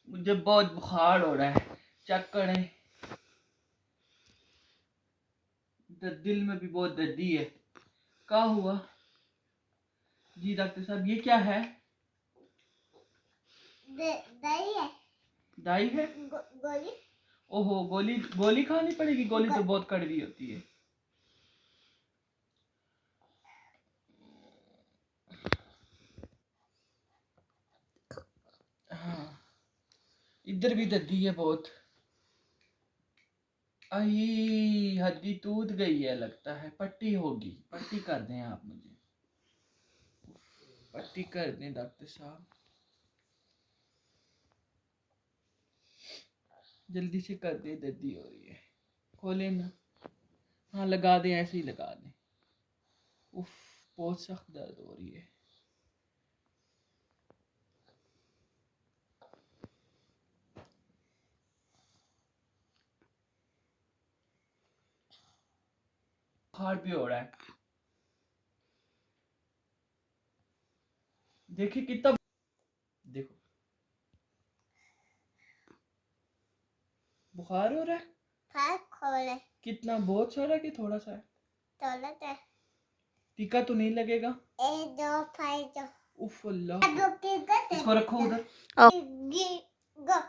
मुझे बहुत बुखार हो रहा है, चेक करें। दिल में भी बहुत दर्दी है। क्या हुआ जी डॉक्टर साहब, ये क्या है? दही है। दही है? गोली। ओहो, गोली गोली खानी पड़ेगी। गोली तो बहुत कड़वी होती है। हाँ, इधर भी दर्दी है बहुत। आई हड्डी टूट गई है लगता है। पट्टी होगी, पट्टी कर दें आप मुझे, पट्टी कर दें डॉक्टर साहब, जल्दी से कर दे, दर्दी हो रही है। खोले ना। हाँ लगा दें, ऐसे ही लगा दें। उफ, बहुत सख्त दर्द हो रही है। बुखार भी हो रहा है। देखिए कितना, देखो बुखार हो रहा है। खोले। कितना, बहुत सारा कि थोड़ा सा है? थोड़ा सा। टीका तो नहीं लगेगा? एक दो फाइव दो। उफ अल्लाह, इसको रखो उधर। गो।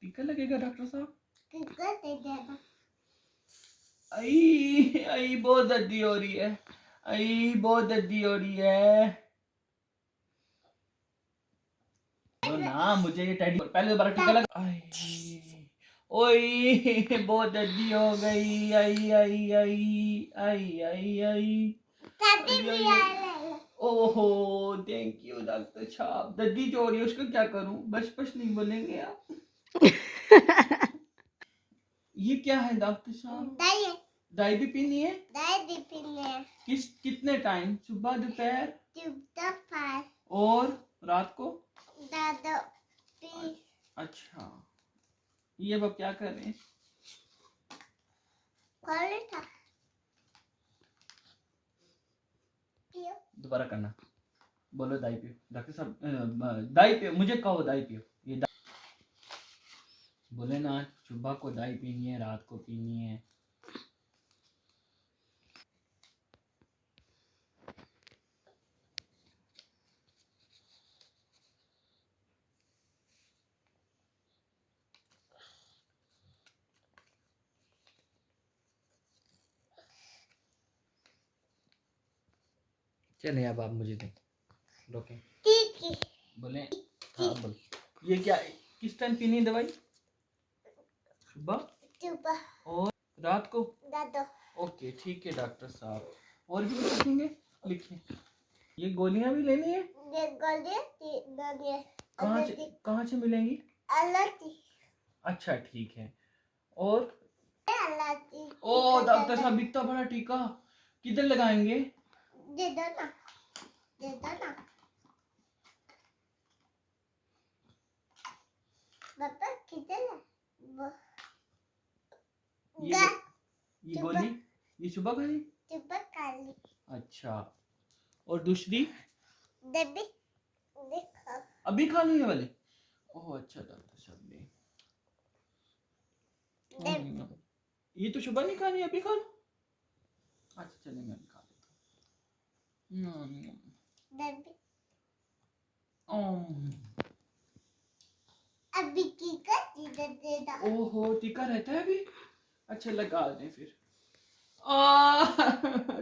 टीका लगेगा डॉक्टर साहब? टीका दे देना। आई आई बहुत दर्दी हो रही है। आई बहुत दर्दी हो रही है। तो ना मुझे ये टेडी, पहले दोबारा टीका लगा। आई ओए बहुत दर्दी हो गई। आई आई आई आई आई आई। ओहो थैंक यू डॉक्टर साहब। दर्दी जो हो रही है उसका क्या करूं? बस बस नहीं बोलेंगे आप? ये क्या है डॉक्टर साहब? दही है। दही भी पीनी है? दही भी पीनी है। कितने टाइम? सुबह, दोपहर दोपहर और रात को? दादो पी। अच्छा, ये अब क्या कर रहे हैं? था। दोबारा करना। बोलो दाई पियो डॉक्टर साहब, दाई पियो, मुझे कहो दाई पियो। ये बोले ना, सुबह को दाई पीनी है, रात को पीनी है। चले अब आप मुझे दें, रोकें। बोले हाँ बोल। ये क्या है? किस टाइम पीनी है दवाई? सुबह और रात को? दादो। ओके ठीक है डॉक्टर साहब। और भी कुछ लिखेंगे? लिखिए। ये गोलियां भी लेनी है? ये गोलियां कहाँ से मिलेंगी? अच्छा ठीक है। और ओ डॉक्टर साहब, इतना बड़ा टीका किधर लगाएंगे? दे दो ना, दे दो ना। पापा किधर है? ये गोली ये सुबह खानी? सुबह खाली। अच्छा, और दूसरी? देबी देखो। अभी खानी है वाली? ओह अच्छा डॉक्टर साहब ने। ये तो सुबह नहीं खानी, अभी खा लो। अच्छा चलिए मैं खा लेता हूँ। अभी टीका दे दो। ओहो टीका रहता है अभी? अच्छा लगा दें फिर।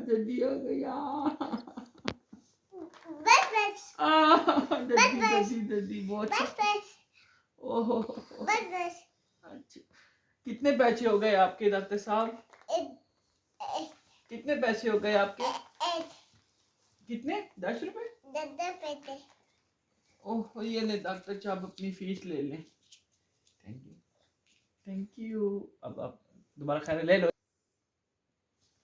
जल्दी हो गया। बस जल्दी बहुत। ओहो अच्छा, कितने पैसे हो गए आपके डॉक्टर साहब? कितने पैसे हो गए आपके? कितने? 10 रुपए? 10 ओह ये ले डॉक्टर साहब, अपनी फीस ले लें। Thank you thank you. अब आप दोबारा खैर ले लो।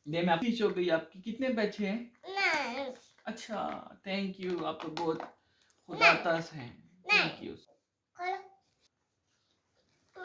ये मैं फीस हो गई आपकी। कितने पैसे हैं? अच्छा थैंक यू, आप तो बहुत खुदातास हैं। Thank you.